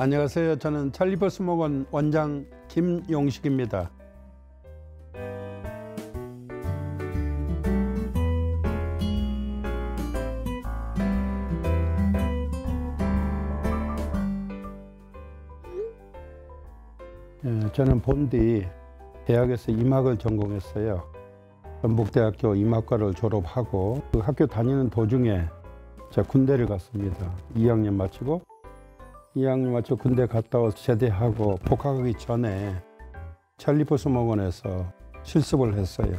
안녕하세요. 저는 찰리버스모건 원장 김용식입니다. 저는 본디 대학에서 이막을 전공했어요. 전북대학교 이막과를 졸업하고 그 학교 다니는 도중에 제가 군대를 갔습니다. 2학년 마치고 군대 갔다 와서 제대하고 복학하기 전에 찰리버스모건에서 실습을 했어요.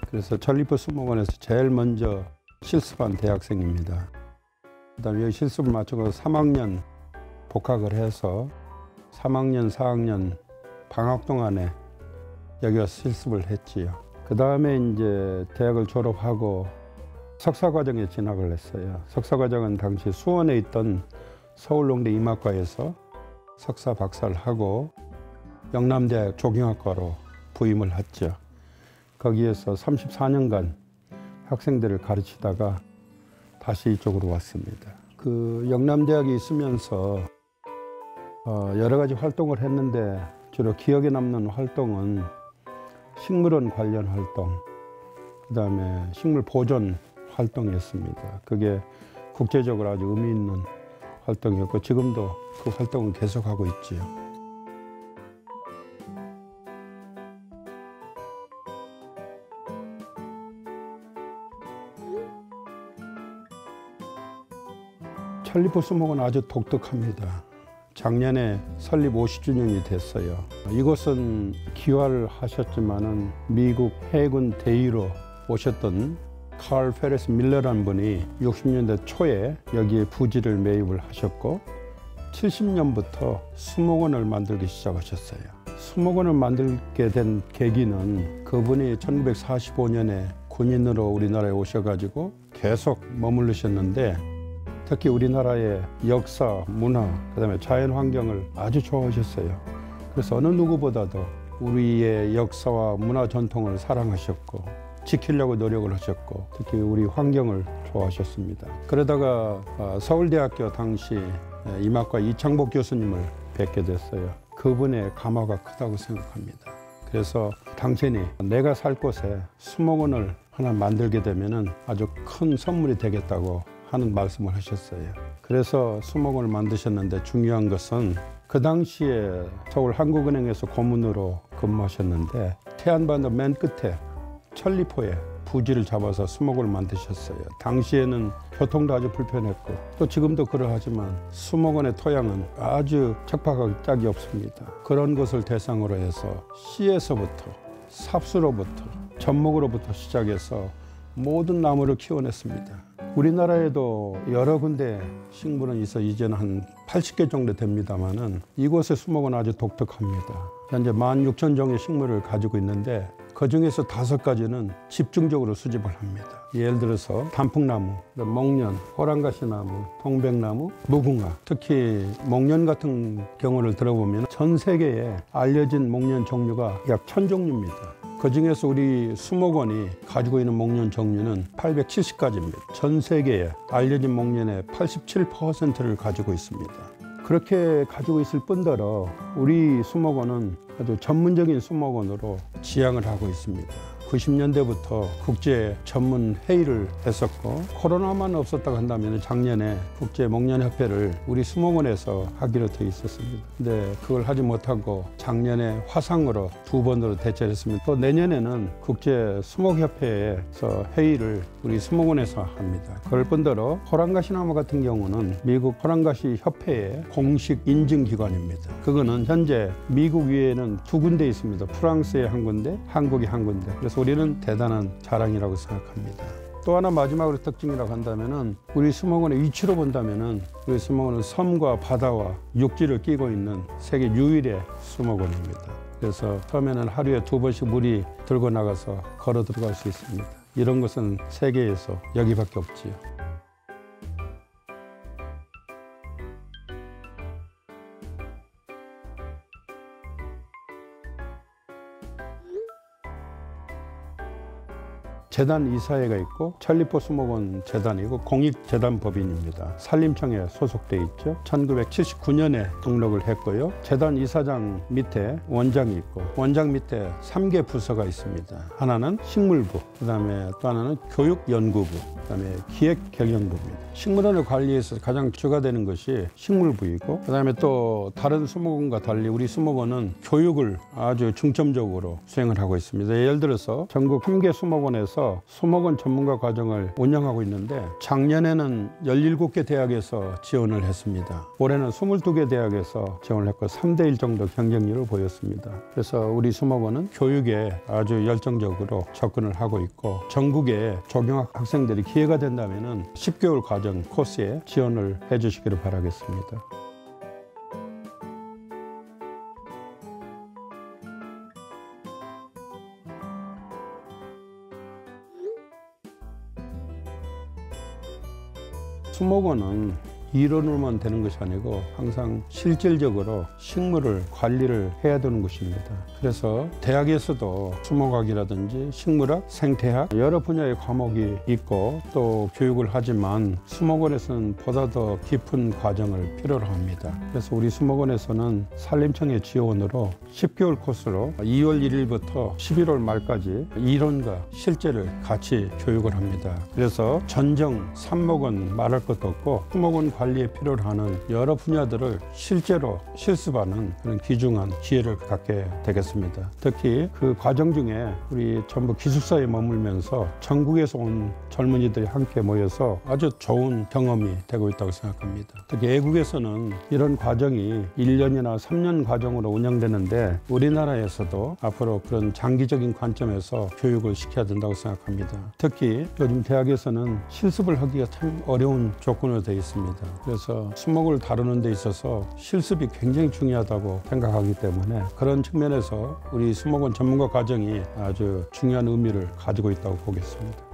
그래서 찰리버스모건에서 제일 먼저 실습한 대학생입니다. 그다음에 여기 실습을 마치고 3학년 복학을 해서 3학년, 4학년 방학 동안에 여기 와서 실습을 했지요. 그 다음에 이제 대학을 졸업하고 석사과정에 진학을 했어요. 석사과정은 당시 수원에 있던 서울농대 이막과에서 석사 박사를 하고 영남대학 조경학과로 부임을 했죠. 거기에서 34년간 학생들을 가르치다가 다시 이쪽으로 왔습니다. 그 영남대학에 있으면서 여러 가지 활동을 했는데 주로 기억에 남는 활동은 식물원 관련 활동, 그 다음에 식물 보존 활동이었습니다. 그게 국제적으로 아주 의미 있는 활동이었고 지금도 그 활동을 계속하고 있지요. 찰리버스모건은 아주 독특합니다. 작년에 설립 50주년이 됐어요. 이곳은 기화를 하셨지만은 미국 해군 대위로 오셨던 칼 페레스 밀러라는 분이 60년대 초에 여기에 부지를 매입을 하셨고 70년부터 수목원을 만들기 시작하셨어요. 수목원을 만들게 된 계기는 그분이 1945년에 군인으로 우리나라에 오셔가지고 계속 머무르셨는데 특히 우리나라의 역사, 문화, 그다음에 자연 환경을 아주 좋아하셨어요. 그래서 어느 누구보다도 우리의 역사와 문화 전통을 사랑하셨고 지키려고 노력을 하셨고 특히 우리 환경을 좋아하셨습니다. 그러다가 서울대학교 당시 이막과 이창복 교수님을 뵙게 됐어요. 그분의 감화가 크다고 생각합니다. 그래서 당신이 내가 살 곳에 수목원을 하나 만들게 되면은 아주 큰 선물이 되겠다고 하는 말씀을 하셨어요. 그래서 수목원을 만드셨는데 중요한 것은 그 당시에 서울 한국은행에서 고문으로 근무하셨는데 태안반도 맨 끝에 천리포에 부지를 잡아서 수목원을 만드셨어요. 당시에는 교통도 아주 불편했고 또 지금도 그러하지만 수목원의 토양은 아주 척박하기 짝이 없습니다. 그런 것을 대상으로 해서 씨에서부터 삽수로부터 젖목으로부터 시작해서 모든 나무를 키워냈습니다. 우리나라에도 여러 군데 식물은 있어 이제는 한 80개 정도 됩니다만은 이곳의 수목은 아주 독특합니다. 현재 16,000종의 식물을 가지고 있는데 그 중에서 5가지는 집중적으로 수집을 합니다. 예를 들어서 단풍나무, 목련, 호랑가시나무, 동백나무, 무궁화. 특히 목련 같은 경우를 들어보면 전 세계에 알려진 목련 종류가 약 1000종류입니다. 그 중에서 우리 수목원이 가지고 있는 목련 종류는 870가지입니다. 전 세계에 알려진 목련의 87%를 가지고 있습니다. 그렇게 가지고 있을 뿐더러 우리 수목원은 아주 전문적인 수목원으로 지향을 하고 있습니다. 90년대부터 국제 전문 회의를 했었고 코로나만 없었다고 한다면 작년에 국제목련협회를 우리 수목원에서 하기로 되어 있었습니다. 근데 그걸 하지 못하고 작년에 화상으로 2번으로 대체를 했습니다. 또 내년에는 국제수목협회에서 회의를 우리 수목원에서 합니다. 그럴 뿐더러 호랑가시나무 같은 경우는 미국 호랑가시협회의 공식 인증기관입니다. 그거는 현재 미국 위에는 2군데 있습니다. 프랑스에 1군데, 한국에 1군데. 그래서 우리는 대단한 자랑이라고 생각합니다. 또 하나 마지막으로 특징이라고 한다면은 우리 수목원의 위치로 본다면은 우리 수목원은 섬과 바다와 육지를 끼고 있는 세계 유일의 수목원입니다. 그래서 처음에는 하루에 2번씩 물이 들고 나가서 걸어 들어갈 수 있습니다. 이런 것은 세계에서 여기밖에 없지요. 재단 이사회가 있고 천리포 수목원 재단이고 공익재단법인입니다. 산림청에 소속돼 있죠. 1979년에 등록을 했고요. 재단 이사장 밑에 원장이 있고 원장 밑에 3개 부서가 있습니다. 하나는 식물부, 그다음에 또 하나는 교육연구부, 그다음에 기획경영부입니다. 식물원의 관리에서 가장 주가 되는 것이 식물부이고, 그다음에 또 다른 수목원과 달리 우리 수목원은 교육을 아주 중점적으로 수행을 하고 있습니다. 예를 들어서 전국 3개 수목원에서 수목원 전문가 과정을 운영하고 있는데 작년에는 17개 대학에서 지원을 했습니다. 올해는 22개 대학에서 지원을 했고 3대1 정도 경쟁률을 보였습니다. 그래서 우리 수목원은 교육에 아주 열정적으로 접근을 하고 있고, 전국에 조경학 학생들이 기회가 된다면 10개월 과정 코스에 지원을 해주시기를 바라겠습니다. 수목원은 이론으로만 되는 것이 아니고 항상 실질적으로 식물을 관리를 해야 되는 것입니다. 그래서 대학에서도 수목학이라든지 식물학, 생태학 여러 분야의 과목이 있고 또 교육을 하지만 수목원에서는 보다 더 깊은 과정을 필요로 합니다. 그래서 우리 수목원에서는 산림청의 지원으로 10개월 코스로 2월 1일부터 11월 말까지 이론과 실제를 같이 교육을 합니다. 그래서 전정, 삽목은 말할 것도 없고 수목원 관리에 필요로 하는 여러 분야들을 실제로 실습하는 그런 귀중한 기회를 갖게 되겠습니다. 특히 그 과정 중에 우리 전부 기숙사에 머물면서 전국에서 온 젊은이들이 함께 모여서 아주 좋은 경험이 되고 있다고 생각합니다. 특히 외국에서는 이런 과정이 1년이나 3년 과정으로 운영되는데 우리나라에서도 앞으로 그런 장기적인 관점에서 교육을 시켜야 된다고 생각합니다. 특히 요즘 대학에서는 실습을 하기가 참 어려운 조건으로 되어 있습니다. 그래서 수목을 다루는 데 있어서 실습이 굉장히 중요하다고 생각하기 때문에 그런 측면에서 우리 수목원 전문가 과정이 아주 중요한 의미를 가지고 있다고 보겠습니다.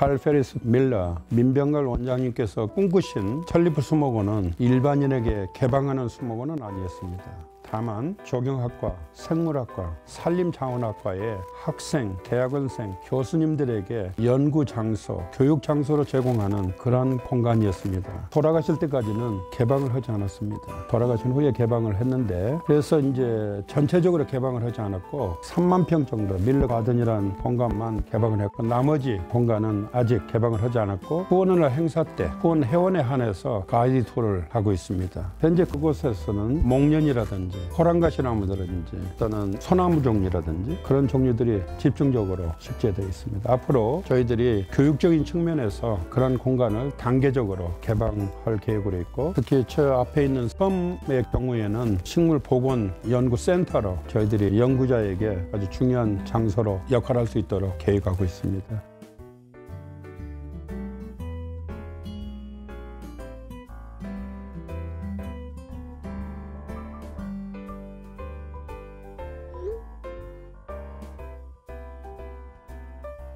칼 페리스 밀러 민병걸 원장님께서 꿈꾸신 천리포 수목원은 일반인에게 개방하는 수목원은 아니었습니다. 다만 조경학과, 생물학과, 산림자원학과의 학생, 대학원생, 교수님들에게 연구 장소, 교육 장소로 제공하는 그런 공간이었습니다. 돌아가실 때까지는 개방을 하지 않았습니다. 돌아가신 후에 개방을 했는데, 그래서 이제 전체적으로 개방을 하지 않았고 3만 평 정도 밀러 가든이라는 공간만 개방을 했고 나머지 공간은 아직 개방을 하지 않았고 후원을 행사 때 후원 회원에 한해서 가이드 투어를 하고 있습니다. 현재 그곳에서는 목련이라든지 호랑가시나무라든지 또는 소나무 종류라든지 그런 종류들이 집중적으로 식재되어 있습니다. 앞으로 저희들이 교육적인 측면에서 그런 공간을 단계적으로 개방할 계획으로 있고, 특히 저 앞에 있는 섬의 경우에는 식물보건연구센터로 저희들이 연구자에게 아주 중요한 장소로 역할할 수 있도록 계획하고 있습니다.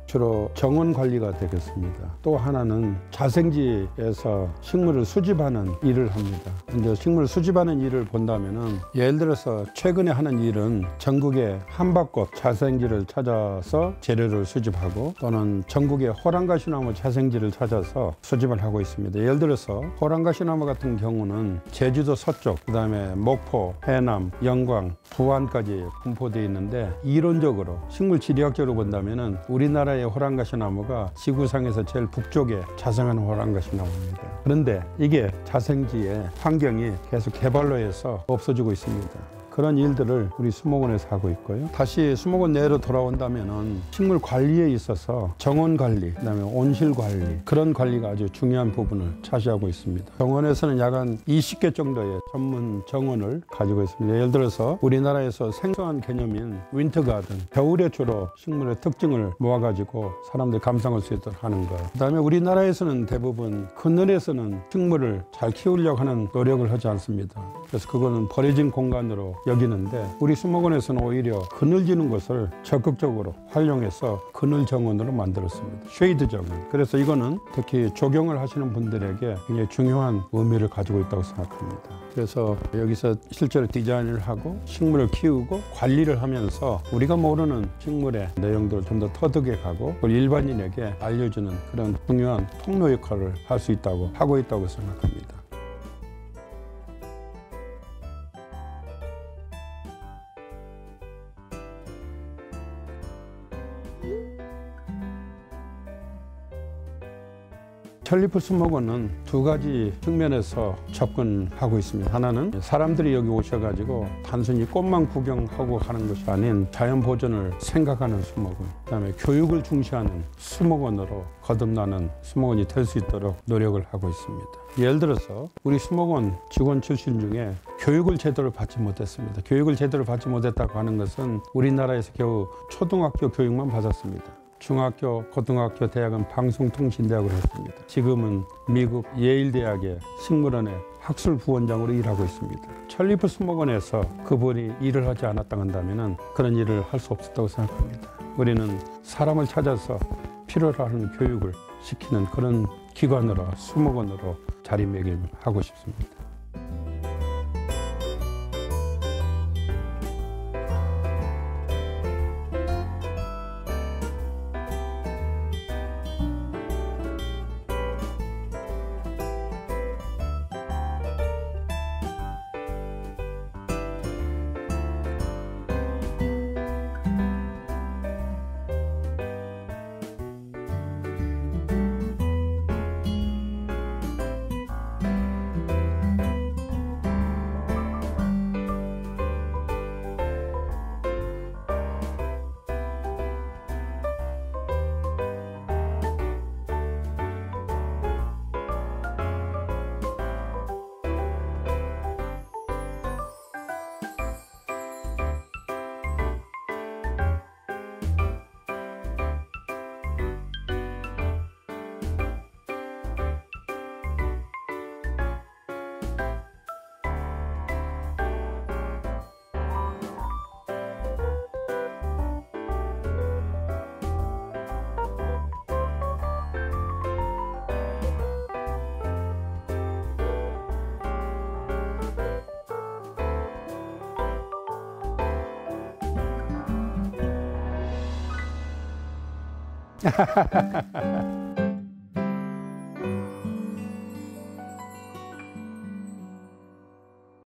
주로 정원 관리가 되겠습니다. 또 하나는 자생지에서 식물을 수집하는 일을 합니다. 이제 식물을 수집하는 일을 본다면은 예를 들어서 최근에 하는 일은 전국의 한밭꽃 자생지를 찾아서 재료를 수집하고 또는 전국의 호랑가시나무 자생지를 찾아서 수집을 하고 있습니다. 예를 들어서 호랑가시나무 같은 경우는 제주도 서쪽, 그다음에 목포, 해남, 영광, 부안까지 분포되어 있는데 이론적으로 식물 지리학적으로 본다면은 우리나라의 호랑가시나무가 지구상에서 제일 북쪽에 자생하는 호랑가시나무입니다. 그런데 이게 자생지의 환경이 계속 개발로 해서 없어지고 있습니다. 그런 일들을 우리 수목원에서 하고 있고요. 다시 수목원 내로 돌아온다면은 식물 관리에 있어서 정원 관리, 그다음에 온실 관리, 그런 관리가 아주 중요한 부분을 차지하고 있습니다. 정원에서는 약 한 20개 정도의 전문 정원을 가지고 있습니다. 예를 들어서 우리나라에서 생소한 개념인 윈터 가든, 겨울에 주로 식물의 특징을 모아가지고 사람들이 감상할 수 있도록 하는 것. 그다음에 우리나라에서는 대부분 그늘에서는 식물을 잘 키우려고 하는 노력을 하지 않습니다. 그래서 그거는 버려진 공간으로 여기는데 우리 수목원에서는 오히려 그늘지는 것을 적극적으로 활용해서 그늘 정원으로 만들었습니다. 쉐이드 정원. 그래서 이거는 특히 조경을 하시는 분들에게 굉장히 중요한 의미를 가지고 있다고 생각합니다. 그래서 여기서 실제로 디자인을 하고 식물을 키우고 관리를 하면서 우리가 모르는 식물의 내용들을 좀 더 터득해 가고 일반인에게 알려주는 그런 중요한 통로 역할을 할 수 있다고 하고 있다고 생각합니다. 튤리프 수목원은 두 가지 측면에서 접근하고 있습니다. 하나는 사람들이 여기 오셔가지고 단순히 꽃만 구경하고 가는 것이 아닌 자연 보존을 생각하는 수목원, 그다음에 교육을 중시하는 수목원으로 거듭나는 수목원이 될 수 있도록 노력을 하고 있습니다. 예를 들어서 우리 수목원 직원 출신 중에 교육을 제대로 받지 못했습니다. 교육을 제대로 받지 못했다고 하는 것은 우리나라에서 겨우 초등학교 교육만 받았습니다. 중학교, 고등학교, 대학은 방송통신대학을 했습니다. 지금은 미국 예일대학의 식물원의 학술부원장으로 일하고 있습니다. 튤리프 수목원에서 그분이 일을 하지 않았다 한다면 그런 일을 할 수 없었다고 생각합니다. 우리는 사람을 찾아서 필요로 하는 교육을 시키는 그런 기관으로, 수목원으로 자리매김하고 싶습니다.